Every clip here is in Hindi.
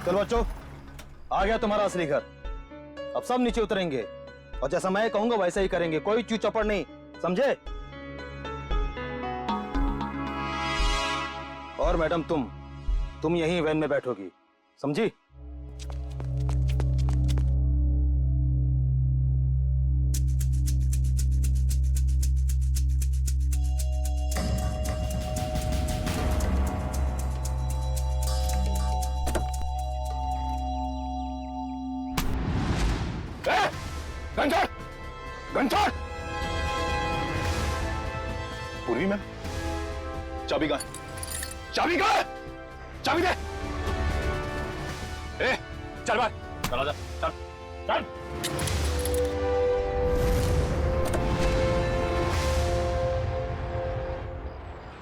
चलो बच्चों, आ गया तुम्हारा असली घर। अब सब नीचे उतरेंगे और जैसा मैं कहूंगा वैसा ही करेंगे, कोई चू चौपड़ नहीं, समझे? और मैडम तुम यहीं वैन में बैठोगी, समझी? घंटा पूर्वी मैम, चाबी कहाँ है? चाबी कहाँ है? चाबी दे। ए, चल बाहर, चला जा, चल चल।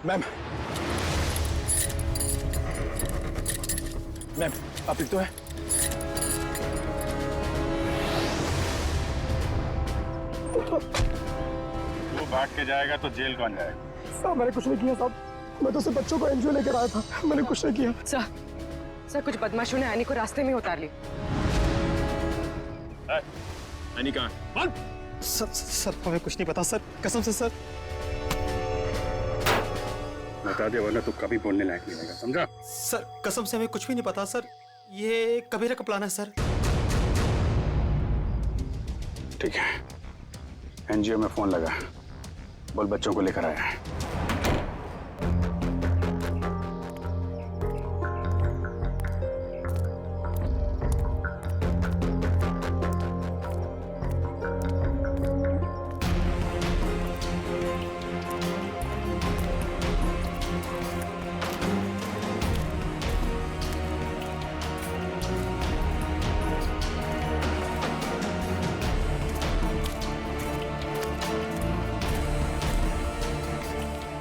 मैम आप ठीक तो है? तू भाग के जाएगा तो जेल कौन जाएगा? साहब मैंने कुछ नहीं किया साहब, मैं तो सिर्फ बच्चों को एनजीओ लेकर आया था, मैंने कुछ नहीं किया। सर कुछ बदमाशों ने एनी को रास्ते में उतार ली। एनी कहाँ है? सर हमें कुछ नहीं पता सर, कसम से सर। बता दे वरना तू कभी बोलने लायक नहीं रहेगा, समझा? सर कसम से हमें कुछ भी नहीं पता सर, ये कबीरा का प्लान है सर। ठीक है, एनजीओ में फोन लगा, बोल बच्चों को लेकर आया है।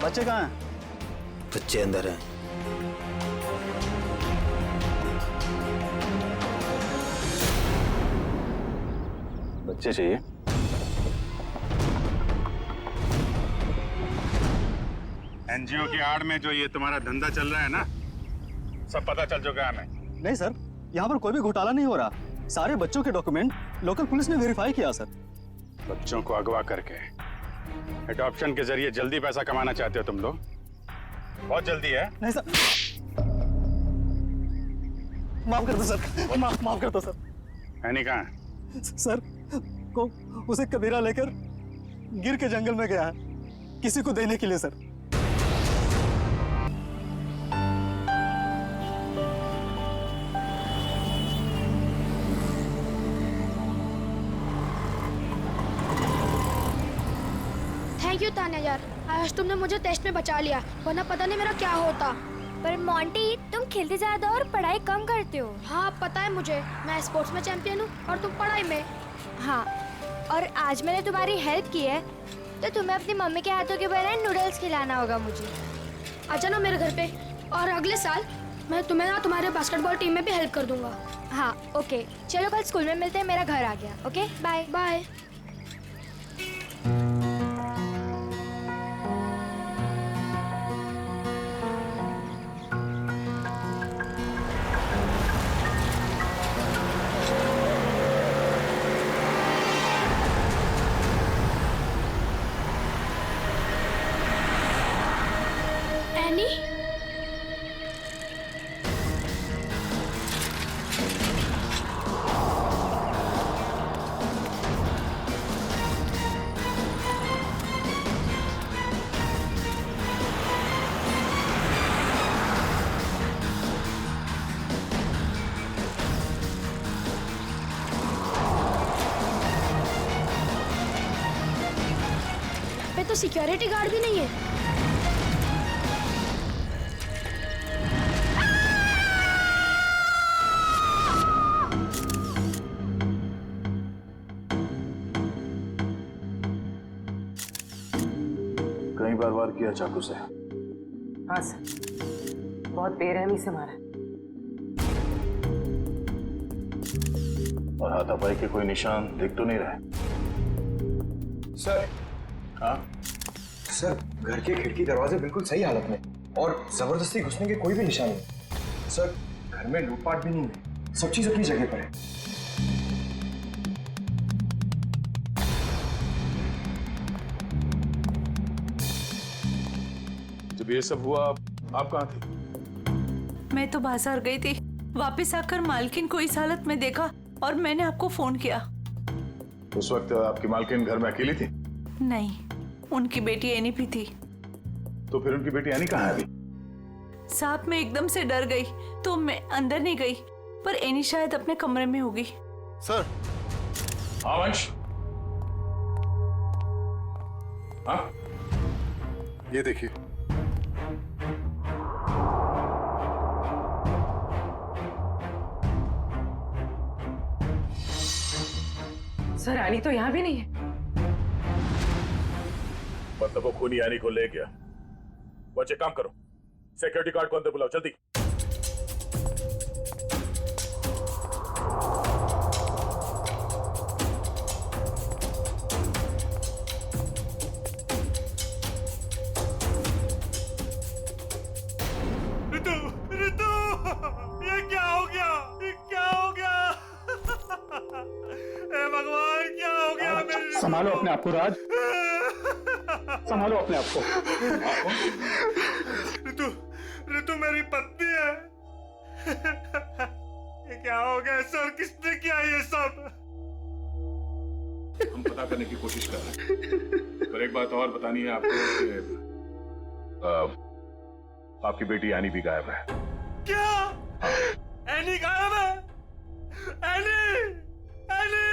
बच्चे कहाँ हैं? बच्चे अंदर हैं। बच्चे चाहिए? एनजीओ की आड़ में जो ये तुम्हारा धंधा चल रहा है ना, सब पता चल चुका है हमें। नहीं सर, यहाँ पर कोई भी घोटाला नहीं हो रहा, सारे बच्चों के डॉक्यूमेंट लोकल पुलिस ने वेरीफाई किया सर। बच्चों को अगवा करके एडॉप्शन के जरिए जल्दी पैसा कमाना चाहते हो तुम लोग? बहुत जल्दी है। नहीं सर, माफ कर दो सर, माफ कर दो सर। एनी कहाँ है? सर को उसे कबीरा लेकर गिर के जंगल में गया है, किसी को देने के लिए सर। थैंक यू तान्या यार, आज तुमने मुझे टेस्ट में बचा लिया, वरना पता नहीं मेरा क्या होता। पर मोंटी तुम खेलते ज्यादा और पढ़ाई कम करते हो। हाँ पता है मुझे, मैं स्पोर्ट्स में चैंपियन हूँ और तुम पढ़ाई में। हाँ, और आज मैंने तुम्हारी हेल्प की है तो तुम्हें अपनी मम्मी के हाथों के बनाए नूडल्स खिलाना होगा मुझे। आ जाना मेरे घर पे, और अगले साल मैं तुम्हें ना तुम्हारे बास्केटबॉल टीम में भी हेल्प कर दूंगा। हाँ ओके, चलो कल स्कूल में मिलते हैं, मेरा घर आ गया। Okay bye bye. एनी, पे तो सिक्योरिटी गार्ड भी नहीं है। कई बार वार किया चाकू से? हाँ सर, बहुत बेरहमी से मारा। और हाथापाई के कोई निशान दिख तो नहीं रहे? सर, हाँ सर घर के खिड़की दरवाजे बिल्कुल सही हालत में और जबरदस्ती घुसने के कोई भी निशान नहीं। सर घर में लूटपाट भी नहीं है। सब चीज अपनी जगह पर है। जब ये सब हुआ आप कहाँ थे? मैं तो बाजार गई थी, वापस आकर मालकिन को इस हालत में देखा और मैंने आपको फोन किया। उस वक्त आपकी मालकिन घर में अकेली थी? नहीं, उनकी बेटी एनी भी थी। तो फिर उनकी बेटी एनी कहाँ है अभी? साहब मैं एकदम से डर गई तो मैं अंदर नहीं गई, पर एनी शायद अपने कमरे में होगी। सर। हाँ वंश। हाँ ये देखिए। सर एनी तो यहाँ भी नहीं है। मतलब वो खूनी यानी को ले गया। बच्चे काम करो, सिक्योरिटी गार्ड को अंदर बुलाओ जल्दी। रितु, रितु, ये क्या हो गया? ये क्या हो गया? हे भगवान, क्या हो गया मेरी? संभालो अपने आप को राज, संभालो अपने आप को। रितु, रितु मेरी पत्नी है। ये क्या हो गया सर? किसने किया ये सब? हम पता करने की कोशिश कर रहे हैं, पर एक बात और बतानी है आपको कि आपकी बेटी एनी भी गायब है। क्या? एनी गायब है? Annie, Annie!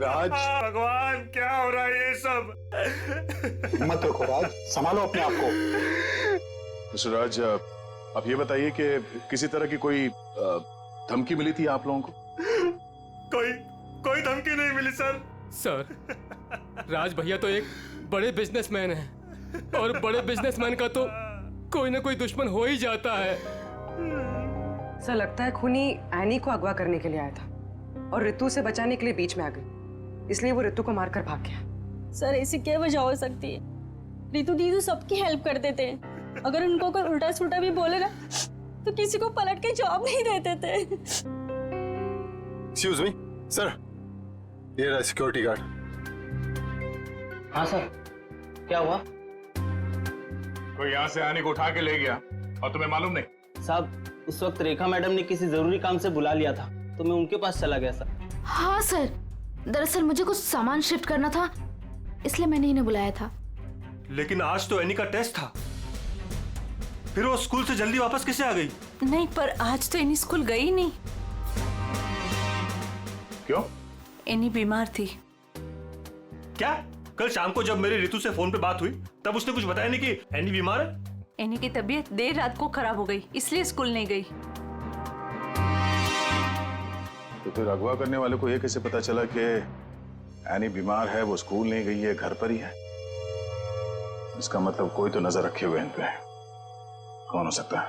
राज। भगवान, क्या हो रहा है ये सब? मत रखो राज, संभालो अपने आप को। मिस्टर राज, आप ये बताइए कि किसी तरह की कोई धमकी मिली थी आप लोगों को? कोई धमकी नहीं मिली सर। सर, राज भैया तो एक बड़े बिजनेसमैन हैं और बड़े बिजनेसमैन का तो कोई ना कोई दुश्मन हो ही जाता है। सर लगता है खूनी एनी को अगवा करने के लिए आया था और रितु से बचाने के लिए बीच में आ गई, इसलिए वो रितु को मारकर भाग गया। सर ऐसी क्या वजह हो सकती है? रितु दीदी सबकी हेल्प कर देते हैं, अगर उनको कोई उल्टा सुल्टा भी बोले ना तो किसी को पलट के जवाब नहीं देते थे। एक्सक्यूज मी सर, ये रहा सिक्योरिटी गार्ड। हाँ सर, क्या हुआ? कोई यहाँ से आने को उठा के ले गया और तुम्हें मालूम नहीं? साहब, उस वक्त रेखा मैडम ने किसी जरूरी काम से बुला लिया था तो मैं उनके पास चला गया सर। हाँ सर, दरअसल मुझे कुछ सामान शिफ्ट करना था, इसलिए मैंने इन्हें बुलाया था। लेकिन आज तो एनी का टेस्ट था, फिर वो स्कूल से जल्दी वापस कैसे आ गई? नहीं, पर आज तो एनी स्कूल गई नहीं। क्यों? एनी बीमार थी। क्या? कल शाम को जब मेरी रितु से फोन पे बात हुई तब उसने कुछ बताया नहीं कि एनी बीमार है? एनी की तबीयत देर रात को खराब हो गई, इसलिए स्कूल नहीं गई। तो फिर अगवा करने वाले को ये कैसे पता चला कि एनी बीमार है, वो स्कूल नहीं गई है, घर पर ही है? इसका मतलब कोई तो नजर रखे हुए इन पे। कौन हो सकता है?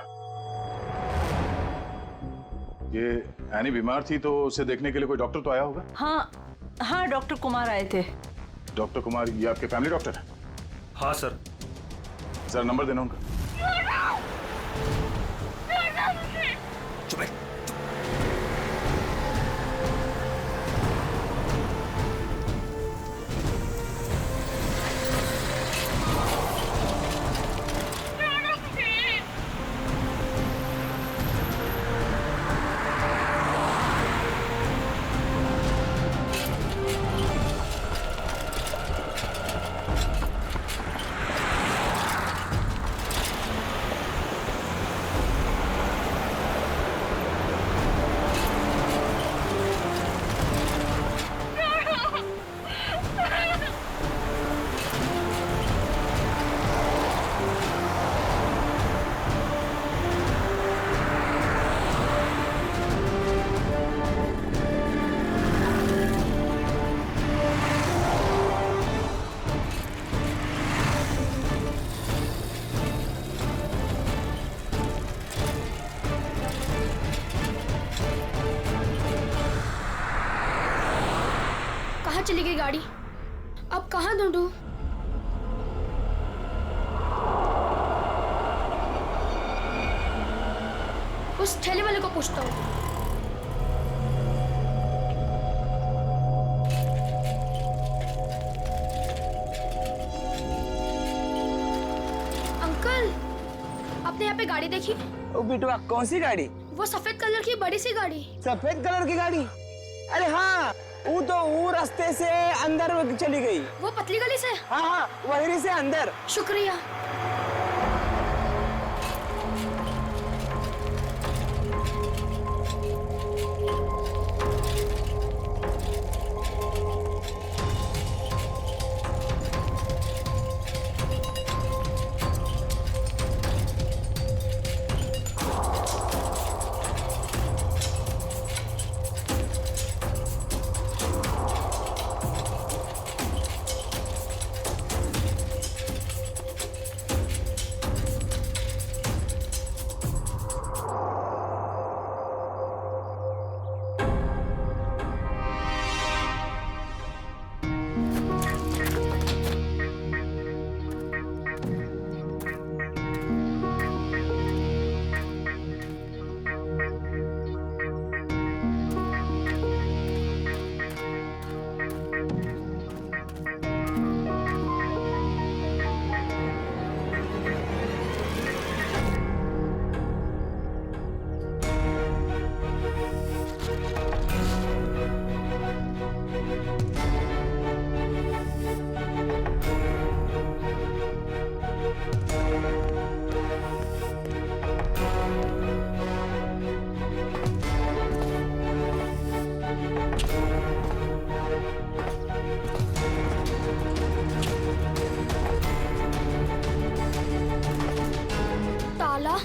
ये एनी बीमार थी तो उसे देखने के लिए कोई डॉक्टर तो आया होगा? हाँ, डॉक्टर कुमार आए थे। डॉक्टर कुमार, ये आपके फैमिली डॉक्टर है? हाँ सर। जरा नंबर देना उनका। चुप है। कहाँ चली गई गाड़ी? अब कहाँ ढूंढूं? उस ठेले वाले को पूछता हूँ। आते यहाँ पे गाड़ी देखी? ओ बिटवा, कौन सी गाड़ी? वो सफेद कलर की बड़ी सी गाड़ी। सफेद कलर की गाड़ी? अरे हाँ, वो रास्ते से अंदर चली गई। वो पतली गली से? हाँ हाँ, वहीं से अंदर। शुक्रिया। ताला?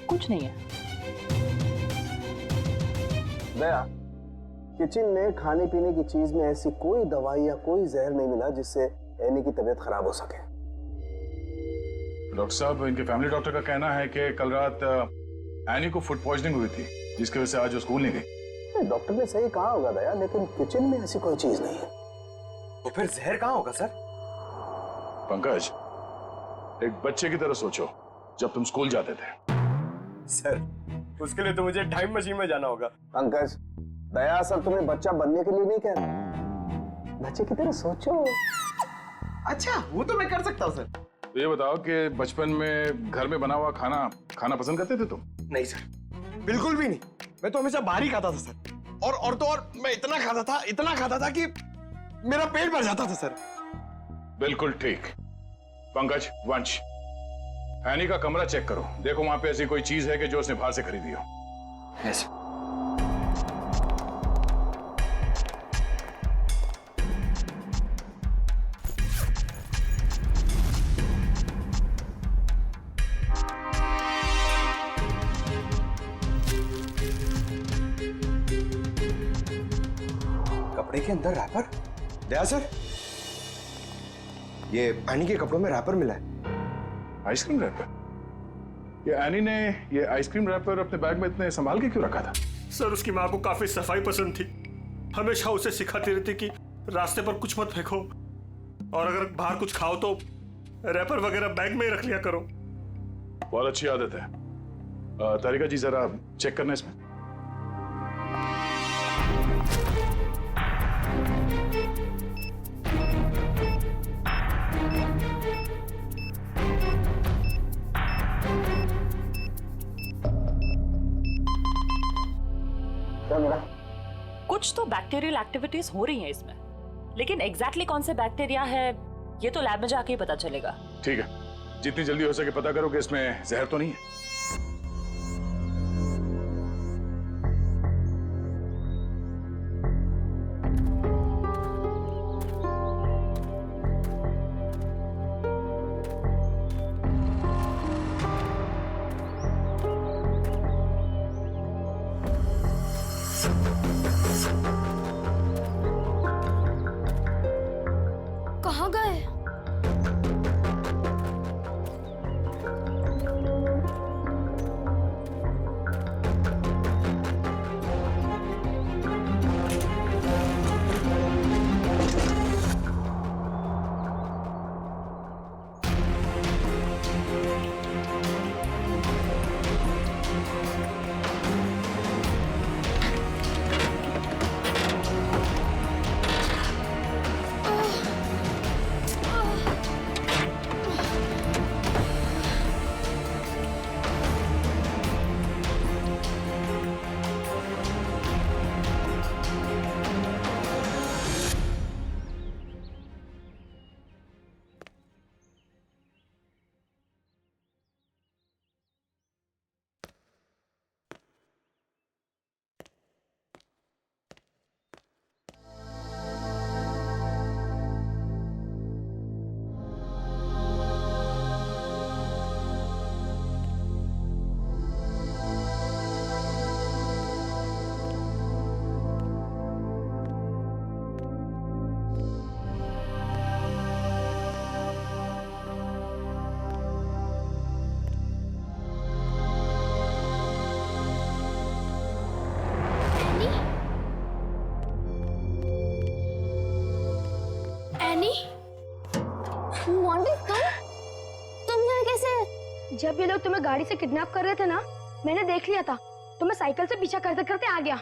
कुछ नहीं है। दया, किचन में खाने पीने की चीज में ऐसी कोई दवाई या कोई जहर नहीं मिला जिससे एनी की तबीयत खराब हो सके। डॉक्टर साहब, इनके फैमिली डॉक्टर का कहना है कि कल रात एनी को फूड पॉइजनिंग हुई थी, जिसकी वजह से आज वो स्कूल नहीं गई। डॉक्टर ने सही कहा होगा दया, लेकिन किचन में ऐसी कोई चीज नहीं है। तो फिर जहर कहाँ होगा सर? पंकज, एक बच्चे की तरह सोचो जब तुम स्कूल जाते थे। सर, उसके लिए तो मुझे टाइम मशीन में जाना होगा। पंकज, दया सर तुम्हें बच्चा बनने के लिए नहीं कह रहा, बच्चे की तरह सोचो। अच्छा, वो तो मैं कर सकता हूँ सर। तो ये बताओ कि बचपन में घर में बना हुआ खाना खाना पसंद करते थे तुम? नहीं सर, बिल्कुल भी नहीं। मैं तो हमेशा बाहर ही खाता था सर। और तो और मैं इतना खाता था कि मेरा पेट भर जाता था सर। बिल्कुल ठीक। पंकज, वंश, एनी का कमरा चेक करो, देखो वहां पे ऐसी कोई चीज है कि जो उसने बाहर से खरीदी हो। यस। कपड़े के अंदर रैपर? दया सर, ये एनी के कपड़ों में रैपर मिला है। Ice cream wrapper? ये एनी ने ये आइसक्रीम रैपर अपने बैग में इतने संभाल के क्यों रखा था? सर, उसकी माँ को काफी सफाई पसंद थी। हमेशा उसे सिखाती रहती कि रास्ते पर कुछ मत फेंको, और अगर बाहर कुछ खाओ तो रैपर वगैरह बैग में ही रख लिया करो। बहुत अच्छी आदत है। तारिका जी, जरा चेक करना इसमें। कुछ तो बैक्टीरियल एक्टिविटीज हो रही हैं इसमें, लेकिन एग्जैक्टली कौन से बैक्टीरिया है ये तो लैब में जाके ही पता चलेगा। ठीक है, जितनी जल्दी हो सके पता करो कि इसमें जहर तो नहीं है। कहाँ गए? जब ये लोग तुम्हें गाड़ी से किडनैप कर रहे थे ना, मैंने देख लिया था। तो मैं साइकिल से पीछा करते करते आ गया।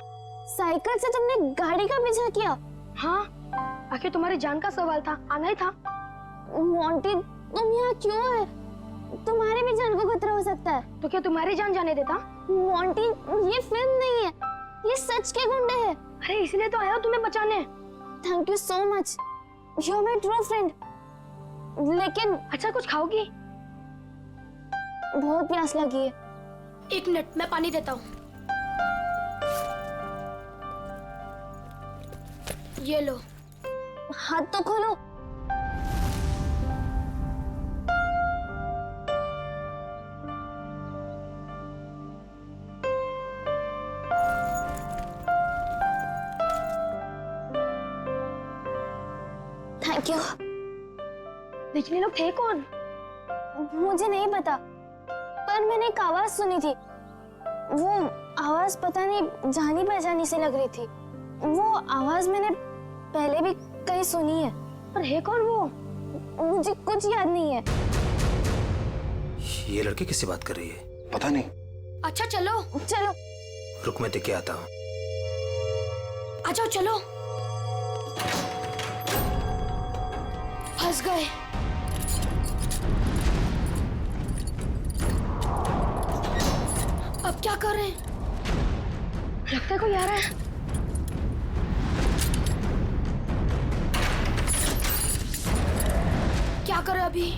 साइकिल से तुमने गाड़ी का पीछा किया? हाँ, आखिर तुम्हारी जान का सवाल था, आना ही था। मोंटी, तुम यहाँ क्यों है? तुम्हारी भी जान को खतरा हो सकता है। तो क्या तुम्हारी जान जाने देता? मोंटी, ये फिल्म नहीं है, ये सच के गुंडे हैं। अरे इसलिए तो आया हूँ तुम्हें बचाने। Thank you so much, you are my true friend. लेकिन अच्छा, कुछ खाओगी? बहुत प्यास लगी है। 1 मिनट, मैं पानी देता हूँ। ये लो। हाथ तो खोलो। Thank you. लेकिन ये लोग थे कौन? मुझे नहीं पता, पर मैंने एक आवाज सुनी थी। वो आवाज पता नहीं जानी पहचानी सी लग रही थी। वो आवाज मैंने पहले भी कहीं सुनी है, पर है कौन वो? मुझे कुछ याद नहीं है। ये लड़की किससे बात कर रही है? पता नहीं। अच्छा चलो। चलो। रुक, मैं देख के आता हूँ। आ जाओ, चलो। फंस गए। अब क्या कर रहे हैं? लगता है कोई आ रहा है। क्या करें अभी?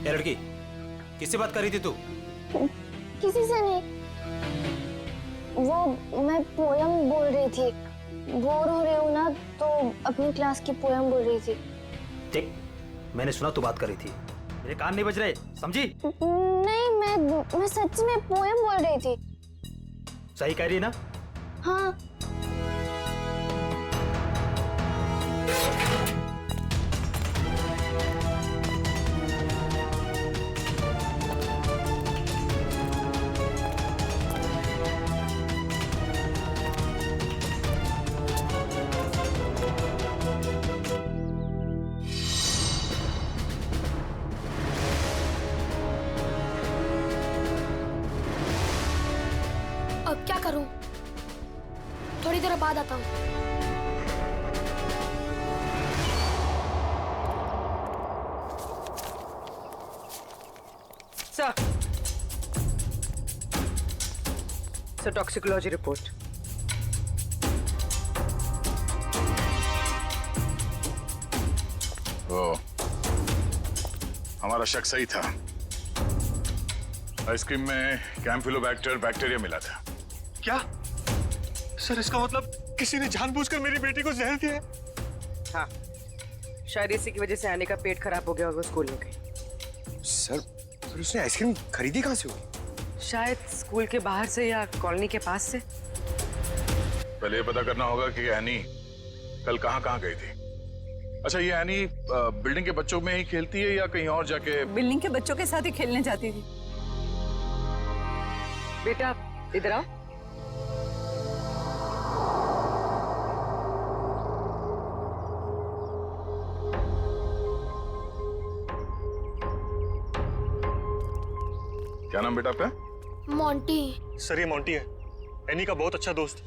लड़की, किससे बात कर रही थी तू? किसी से नहीं। वो मैं पोयम बोल रही थी। बोर हो रही हूँ ना, तो अपनी क्लास की पोयम बोल रही थी। ठीक, मैंने सुना तू बात कर रही थी, मेरे कान नहीं बज रहे, समझी? नहीं, मैं सच में पोयम बोल रही थी। सही कह रही है ना? हाँ। अब क्या करूं? थोड़ी देर बाद आता हूं। सर, सो टॉक्सिकोलॉजी रिपोर्ट। ओ, हमारा शक सही था। आइसक्रीम में कैम्फिलोबैक्टर बैक्टीरिया मिला था। क्या सर, इसका मतलब किसी ने जानबूझकर मेरी बेटी को जहर दिया है? हाँ, शायद इसी की वजह से आने का पेट खराब हो गया और वो स्कूल में गई। सर, फिर उसने आइसक्रीम खरीदी कहाँ से होगी? शायद स्कूल के बाहर से या कॉलोनी के पास से। पहले ये पता करना होगा कि एनी कल कहाँ गई थी। अच्छा, ये एनी बिल्डिंग के बच्चों में ही खेलती है या कहीं और जाके? बिल्डिंग के बच्चों के साथ ही खेलने जाती थी। बेटा इधर आओ। क्या नाम बेटा आपका? मोंटी। सर, ये मोंटी है, एनी का बहुत अच्छा दोस्त।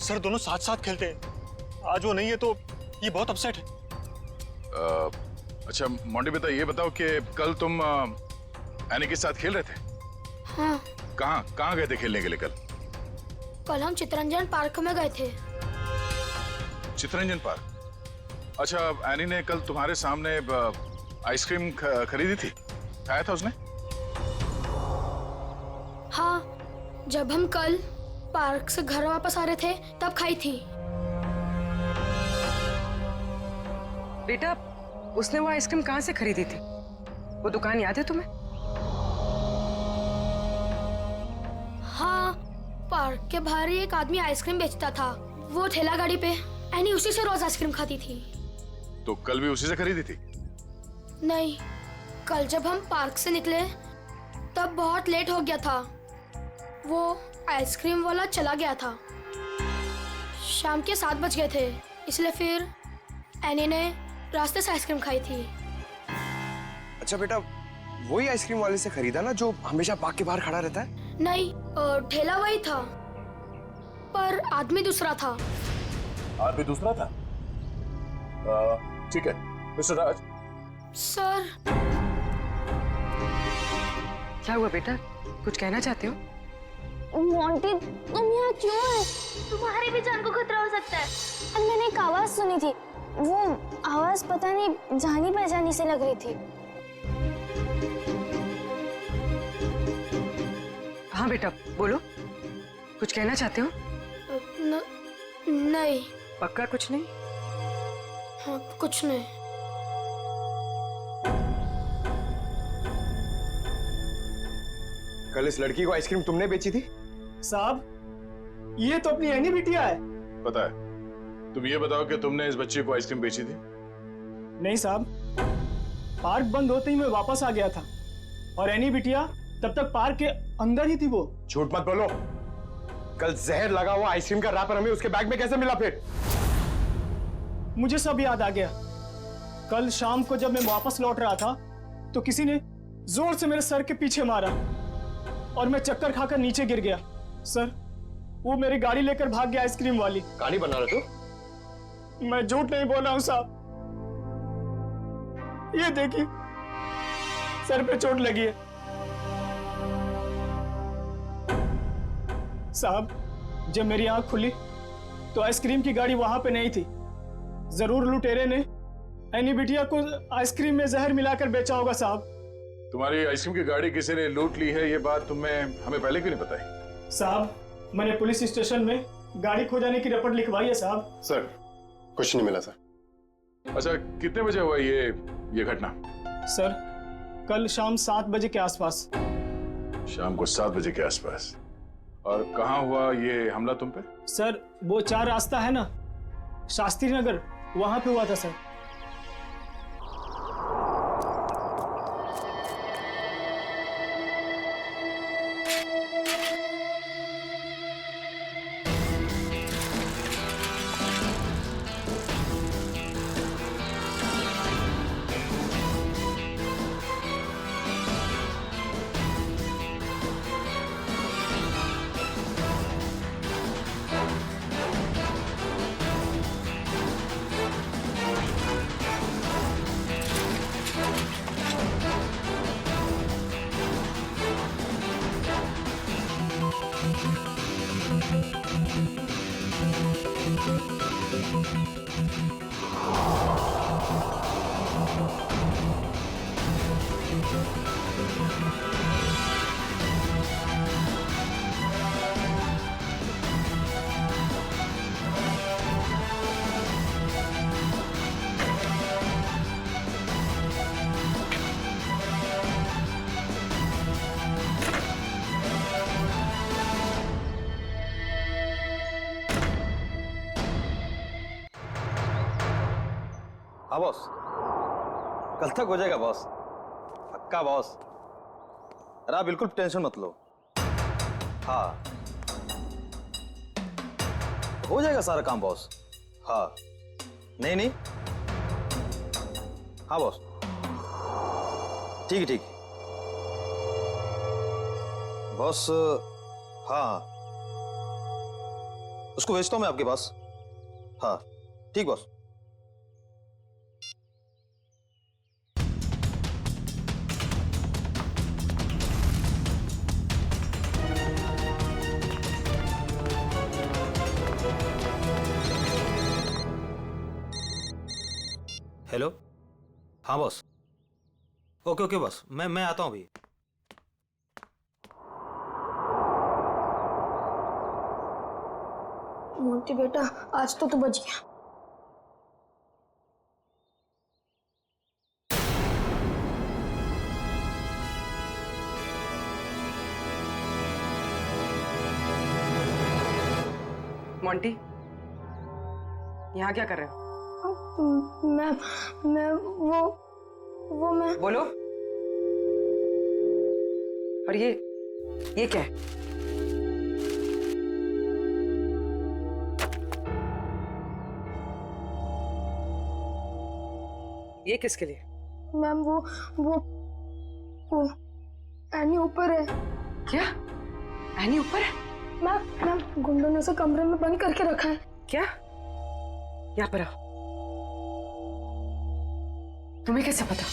सर, दोनों साथ साथ खेलते हैं। आज वो नहीं है तो ये बहुत अपसेट है। अच्छा मोंटी बेटा, ये बताओ कि कल तुम एनी के साथ खेल रहे थे? हाँ। कहाँ गए थे खेलने के लिए कल? कल हम चितरंजन पार्क में गए थे। चितरंजन पार्क? अच्छा, एनी ने कल तुम्हारे सामने आइसक्रीम खरीदी थी, खाया था उसने? हाँ, जब हम कल पार्क से घर वापस आ रहे थे तब खाई थी। बेटा, उसने वो आइसक्रीम कहाँ से खरीदी थी? वो दुकान याद है तुम्हें? हाँ, पार्क के बाहर ही एक आदमी आइसक्रीम बेचता था। वो ठेला गाड़ी पे एनी उसी से रोज आइसक्रीम खाती थी। तो कल भी उसी से खरीदी थी? नहीं, कल जब हम पार्क से निकले तब बहुत लेट हो गया था। वो आइसक्रीम वाला चला गया था। शाम के 7 बज गए थे, इसलिए फिर एनी ने रास्ते से आइसक्रीम खाई थी। अच्छा बेटा, वही आइसक्रीम वाले से खरीदा ना जो हमेशा पार्क के बाहर खड़ा रहता है? नहीं, ठेला वही था पर आदमी दूसरा था। आदमी दूसरा था? ठीक है मिस्टर राज। सर। क्या हुआ बेटा, कुछ कहना चाहते हो? मोंटी, तुम यहाँ क्यों है? तुम्हारी भी जान को खतरा हो सकता है। और मैंने एक आवाज सुनी थी। वो आवाज पता नहीं जानी पहचानी से लग रही थी। हाँ बेटा बोलो, कुछ कहना चाहते हो? नहीं। पक्का कुछ नहीं? हाँ, कुछ नहीं। कल इस लड़की को आइसक्रीम तुमने बेची थी? साहब, ये तो अपनी एनी बिटिया है। पता है। तुम ये बताओ कि तुमने इस बच्चे को आइसक्रीम बेची थी? नहीं साहब, पार्क बंद होते ही मैं वापस आ गया था और एनी बिटिया तब तक पार्क के अंदर ही थी। वो झूठ मत बोलो। कल जहर लगा हुआ आइसक्रीम का रैपर हमें उसके बैग में कैसे मिला? फिर मुझे सब याद आ गया। कल शाम को जब मैं वापस लौट रहा था तो किसी ने जोर से मेरे सर के पीछे मारा और मैं चक्कर खाकर नीचे गिर गया। सर, वो मेरी गाड़ी लेकर भाग गया आइसक्रीम वाली। कहानी बना रहे हो? मैं झूठ नहीं बोल रहा हूं साहब। ये देखिए, सर पे चोट लगी है। साहब, जब मेरी आंख खुली तो आइसक्रीम की गाड़ी वहां पे नहीं थी। जरूर लुटेरे ने एनी बिटिया को आइसक्रीम में जहर मिलाकर बेचा होगा साहब। तुम्हारी आइसक्रीम की गाड़ी किसी ने लूट ली है, ये बात तुम्हें हमें पहले क्यों नहीं बताई? साहब, मैंने पुलिस स्टेशन में गाड़ी खो जाने की रिपोर्ट लिखवाई है साहब। सर, कुछ नहीं मिला सर। अच्छा, कितने बजे हुआ ये घटना? सर, कल शाम 7 बजे के आसपास। शाम को 7 बजे के आसपास। और कहाँ हुआ ये हमला तुम पे? सर, वो 4 रास्ता है ना, शास्त्री नगर, वहां पे हुआ था सर। हाँ बॉस, कल तक हो जाएगा बॉस, पक्का बॉस। अरे आप बिल्कुल टेंशन मत लो। हाँ, हो जाएगा सारा काम बॉस। हाँ, नहीं नहीं, हाँ बॉस, ठीक है ठीक है बॉस। हाँ, उसको भेजता हूँ मैं आपके पास। हाँ ठीक बॉस। हेलो, हाँ बॉस। ओके ओके बॉस, मैं आता हूँ अभी। मोंटी बेटा, आज तो तू बच गया। मोंटी, यहाँ क्या कर रहे हो? मैं वो मैं बोलो। और ये क्या है? ये किसके लिए? मैम वो एनी ऊपर है। क्या? एनी ऊपर है? मैम गुंडों ने उसे कमरे में बंद करके रखा है। क्या? यहाँ पर आओ। तुम्हें कैसे पता?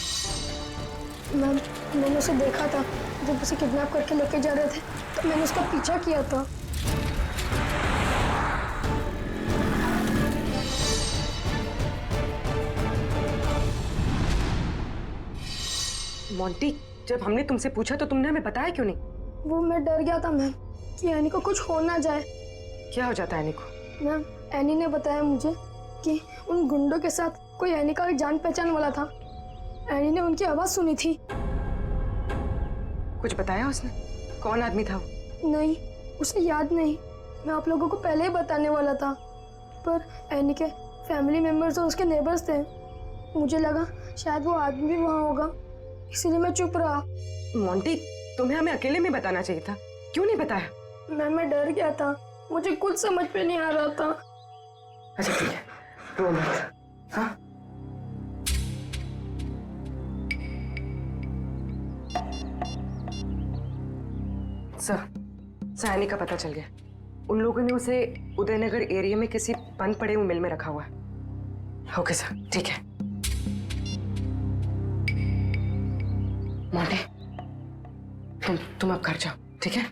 मैम, मैंने उसे देखा था जब उसे किडनैप करके लेके जा रहे थे, तो मैंने उसका पीछा किया था। मोंटी, जब हमने तुमसे पूछा तो तुमने हमें बताया क्यों नहीं? वो मैं डर गया था मैम कि एनी को कुछ हो ना जाए। क्या हो जाता है एनी को? मैम, एनी ने बताया मुझे कि उन गुंडों के साथ कोई एनी का जान पहचान वाला था। एनी ने उनकी आवाज सुनी थी। कुछ बताया उसने? कौन आदमी था वो? नहीं, उसे याद नहीं। मैं आप लोगों को पहले ही बताने वाला था, पर एनी के फैमिली मेंबर्स और उसके नेबर्स थे। मुझे लगा शायद वो आदमी भी वहाँ होगा, इसीलिए मैं चुप रहा। मोंटी, तुम्हें हमें अकेले में बताना चाहिए था, क्यों नहीं बताया? मैं डर गया था, मुझे कुछ समझ में नहीं आ रहा था। अच्छा ठीक है, रो मत। हाँ? सर, एनी का पता चल गया। उन लोगों ने उसे उदयनगर एरिया में किसी बंद पड़े हुए मिल में रखा हुआ है। ओके सर, ठीक है। मोंटी, तुम अब घर जाओ, ठीक है?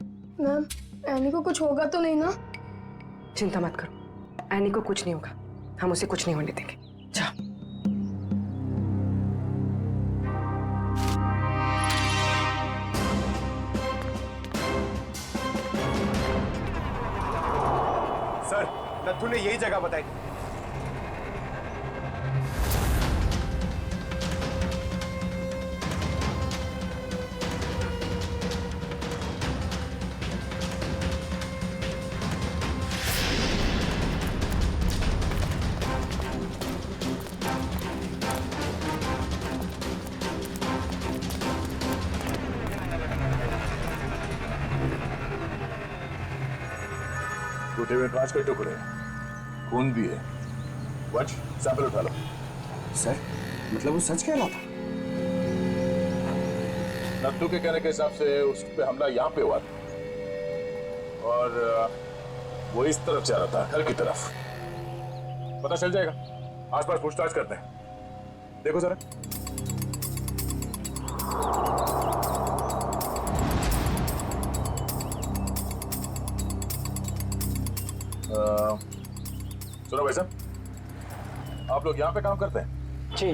मैम, एनी को कुछ होगा तो नहीं ना? चिंता मत करो, एनी को कुछ नहीं होगा। हम उसे कुछ नहीं होने देंगे। जाओ। सर, नथु ने यही जगह बताई। टूटे हुए कांच के टुकड़े, खून भी है। वंश, सैंपल उठा लो। सर, मतलब वो सच कह रहा था? नत्थू के कहने के हिसाब से उस पे हमला यहाँ पे हुआ था और वो इस तरफ जा रहा था, घर की तरफ। पता चल जाएगा, आसपास पूछताछ करते हैं। देखो जरा। सुनो भाई साहब, आप लोग यहाँ पे काम करते हैं? जी।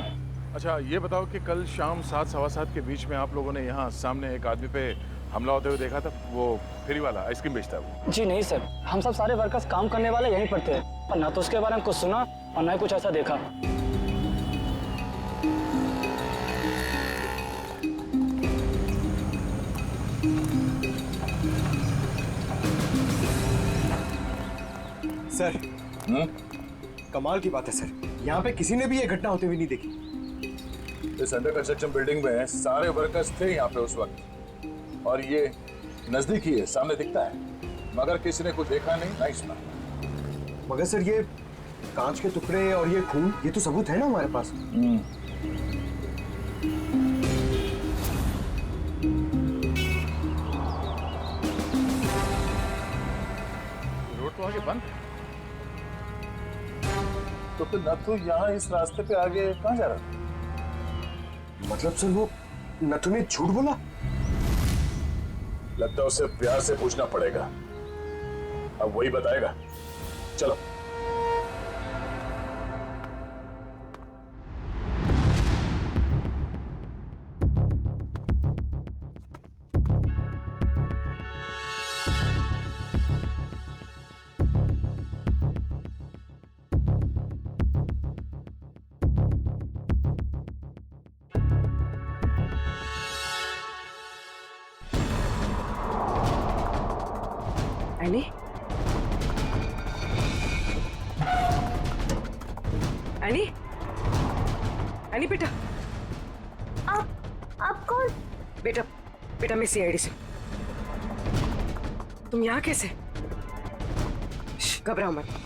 अच्छा ये बताओ कि कल शाम 7 सवा 7 के बीच में आप लोगों ने यहाँ सामने एक आदमी पे हमला होते हुए देखा था? वो फ्री वाला आइसक्रीम बेचता है वो। जी नहीं सर, हम सब सारे वर्कर्स काम करने वाले यहीं पर थे और ना तो उसके बारे में कुछ सुना और ना ही कुछ ऐसा देखा। सर कमाल की बात है सर, यहाँ पे किसी ने भी ये घटना होते हुए नहीं देखी। इस अंडर कंस्ट्रक्शन बिल्डिंग में सारे वर्कर्स थे यहाँ पे उस वक्त, और ये नजदीक ही है, सामने दिखता है, मगर किसी ने कुछ देखा नहीं, ना ही सुना। मगर सर ये कांच के टुकड़े और ये खून, ये तो सबूत है ना हमारे पास। रोड तो आगे बंद है, तो फिर नथु यहाँ इस रास्ते पे आगे कहाँ जा रहा था? मतलब सर वो नथु ने झूठ बोला? लगता है उसे प्यार से पूछना पड़ेगा, अब वही बताएगा। चलो। एनी? एनी? एनी बेटा। आप कौन? बेटा बेटा मैं सीआईडी से। तुम यहाँ कैसे? घबराओ मत।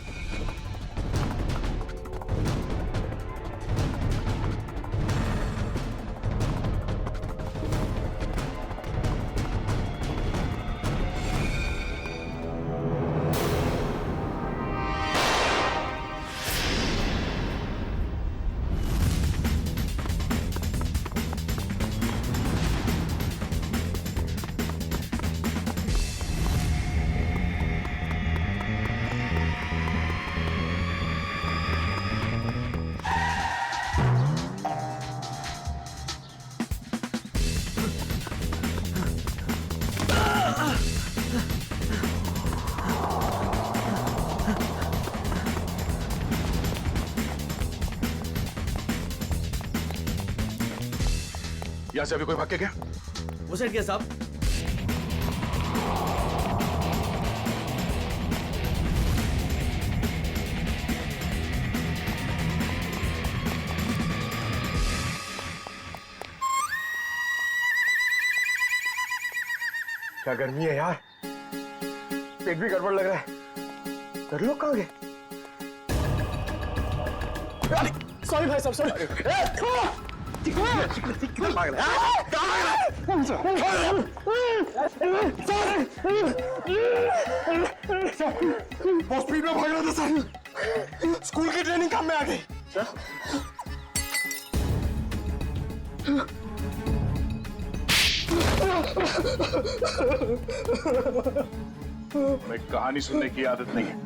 यहाँ से अभी कोई भाग के गया? वो साइड क्या साहब? क्या गर्मी है यार, पेट भी गड़बड़ लग रहा है। कर लो कहाँ गए? सॉरी भाई साहब, सॉरी। किधर भाग रहा है? बहुत स्पीड में भाग रहा था सर, स्कूल की ट्रेनिंग काम में आ गई। मैं कहानी सुनने की आदत नहीं है,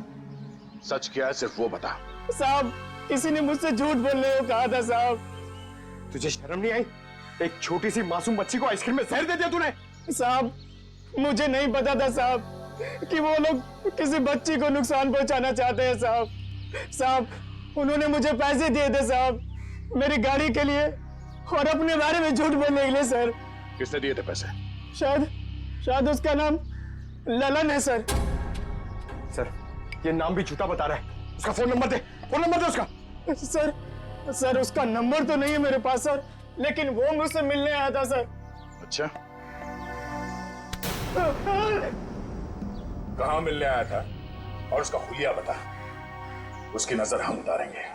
सच क्या है सिर्फ वो बता। साहब किसी ने मुझसे झूठ बोलने को कहा था साहब। तुझे शर्म नहीं आई? एक छोटी सी मासूम बच्ची को आइसक्रीम में जहर दे दिया तूने। साहब मुझे नहीं पता था साहब कि वो लोग किसी बच्ची को नुकसान पहुंचाना चाहते हैं साहब। साहब उन्होंने मुझे पैसे दिए थे साहब, मेरी गाड़ी के लिए और अपने बारे में झूठ बोलने के लिए सर। किसने दिए थे पैसे? शायद उसका नाम ललन है सर। सर ये नाम भी झूठा बता रहा है। उसका फोन नंबर दे, फोन नंबर दे उसका। सर उसका नंबर तो नहीं है मेरे पास सर, लेकिन वो मुझसे मिलने आया था सर। अच्छा, कहाँ मिलने आया था और उसका हुलिया बता, उसकी नजर हम उतारेंगे।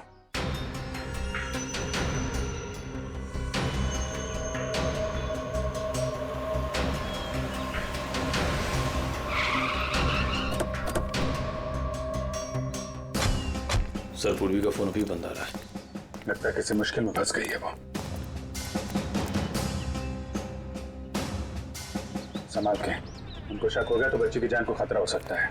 सर पूर्वी का फोन अभी बंद आ रहा है, लगता है किसी मुश्किल में फंस गई है वो। संभाल के, उनको शक हो गया तो बच्ची की जान को खतरा हो सकता है।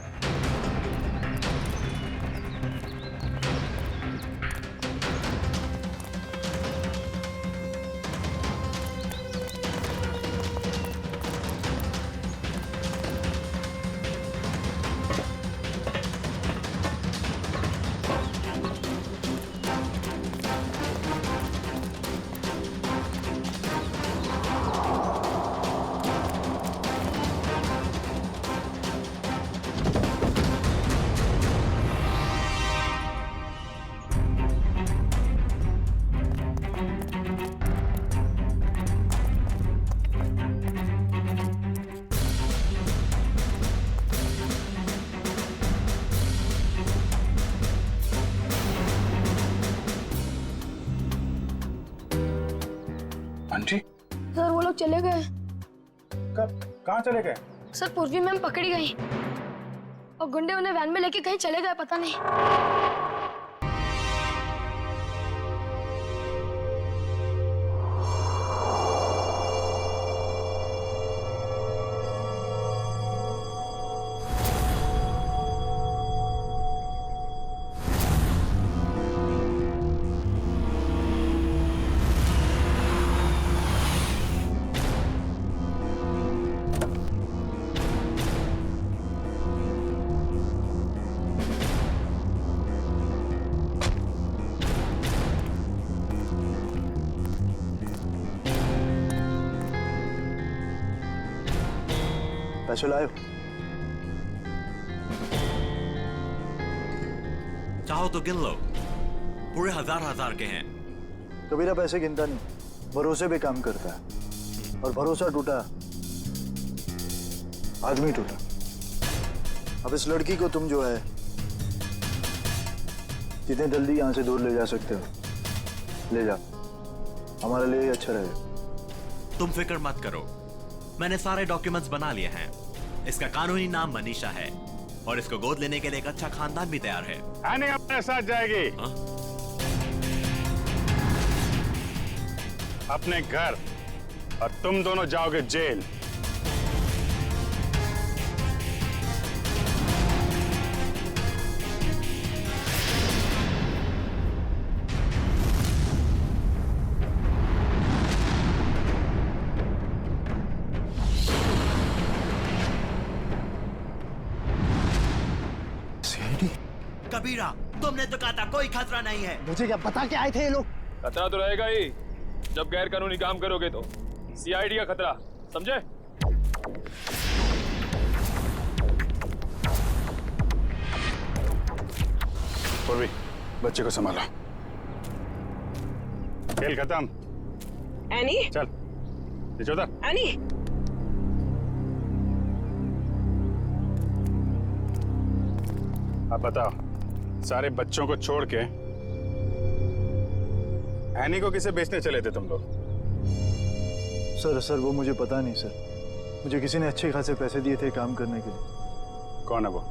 चले गए। कब? कहाँ चले गए? सर पूर्वी मैम पकड़ी गई और गुंडे उन्हें वैन में लेके कहीं चले गए, पता नहीं। पैसे लाए? चाहो तो गिन लो, पूरे हजार के हैं। कबीरा पैसे गिनता नहीं, भरोसे पे काम करता है, और भरोसा टूटा आदमी टूटा। अब इस लड़की को तुम जो है जितने जल्दी यहाँ से दूर ले जा सकते हो ले जाओ, हमारे लिए अच्छा रहेगा। तुम फिक्र मत करो, मैंने सारे डॉक्यूमेंट्स बना लिए हैं। इसका कानूनी नाम मनीषा है और इसको गोद लेने के लिए एक अच्छा खानदान भी तैयार है। एनी अपने साथ जाएगी। अपने घर, और तुम दोनों जाओगे जेल। कबीरा, तुमने तो कहा था कोई खतरा नहीं है। मुझे क्या पता क्या आए थे ये लोग? खतरा तो रहेगा ही जब गैर कानूनी काम करोगे तो। सीआईडी का खतरा, समझे? पूर्वी, बच्चे को संभालो। खेल खत्म। एनी, चल नीचे उतर। एनी, अब बताओ, सारे बच्चों को छोड़ के एनी को किसे बेचने चले थे तुम लोग? सर वो मुझे पता नहीं सर, मुझे किसी ने अच्छे खासे पैसे दिए थे काम करने के लिए। कौन है वो?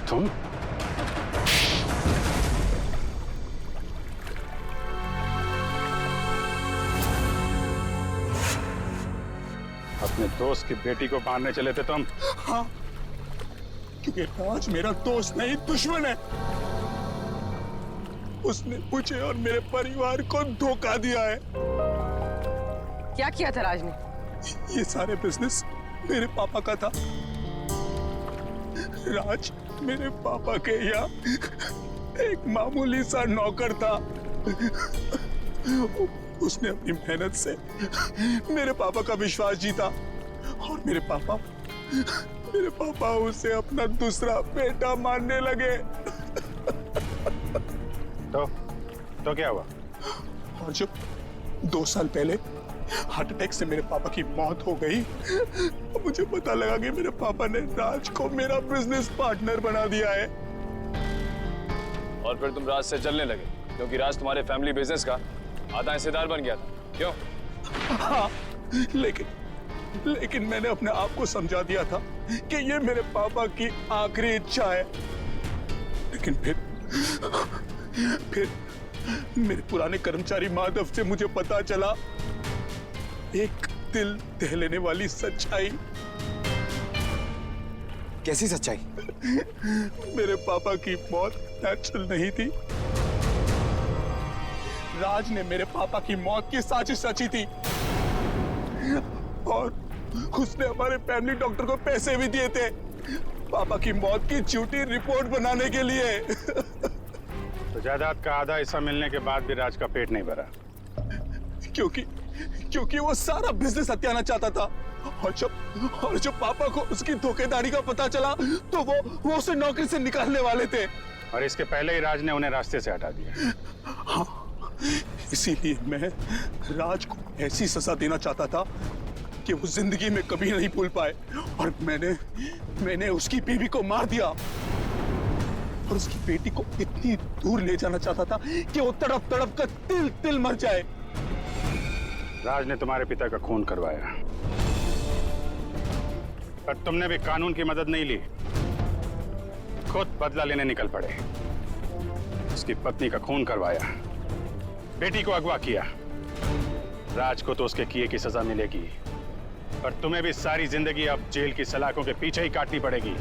तुम? अपने दोस्त की बेटी को मारने चले थे तुम? हाँ, क्योंकि राज मेरा दोस्त नहीं दुश्मन है। उसने मुझे और मेरे परिवार को धोखा दिया है। क्या किया था राज ने? ये सारे बिजनेस मेरे पापा का था। राज मेरे पापा के यहाँ एक मामूली सा नौकर था। उसने अपनी मेहनत से मेरे पापा का विश्वास जीता और मेरे पापा उसे अपना दूसरा बेटा मानने लगे। तो क्या हुआ? और जब 2 साल पहले हार्ट अटैक से मेरे पापा की मौत हो गई, मुझे पता लगा कि मेरे पापा ने राज को मेरा बिजनेस पार्टनर बना दिया है। और फिर तुम राज से चलने लगे क्योंकि राज तुम्हारे फैमिली बिजनेस का आधा हिस्सेदार बन गया था, क्यों? हाँ, लेकिन मैंने अपने आप को समझा दिया था कि ये मेरे पापा की आखिरी इच्छा है। लेकिन फिर मेरे पुराने कर्मचारी माधव से मुझे पता चला एक दिल दह लेने वाली सच्चाई। कैसी सच्चाई? मेरे पापा की मौत नेचुरल नहीं थी। राज ने मेरे पापा की मौत की साजिश रची थी और उसने हमारे फैमिली डॉक्टर को पैसे भी दिए थे पापा की मौत की झूठी रिपोर्ट बनाने के लिए। तो जायदाद का आधा हिस्सा मिलने के बाद भी राज का पेट नहीं भरा, क्योंकि वो सारा बिजनेस हत्याना चाहता था और जब पापा को उसकी धोखेधारी का पता चला तो वो उसे नौकरी से निकालने वाले थे। और इसके पहले ही राज ने उन्हें रास्ते से हटा दिया। हाँ, इसीलिए मैं राज को ऐसी सजा देना चाहता था कि वो जिंदगी में कभी नहीं भूल पाए। और मैंने उसकी बीवी को मार दिया और उसकी बेटी को इतनी दूर ले जाना चाहता था कि वो तड़प तड़प कर तिल तिल मर जाए। राज ने तुम्हारे पिता का खून करवाया, पर तुमने भी कानून की मदद नहीं ली, खुद बदला लेने निकल पड़े। उसकी पत्नी का खून करवाया, बेटी को अगवा किया। राज को तो उसके किए की सजा मिलेगी, पर तुम्हें भी सारी जिंदगी अब जेल की सलाखों के पीछे ही काटनी पड़ेगी।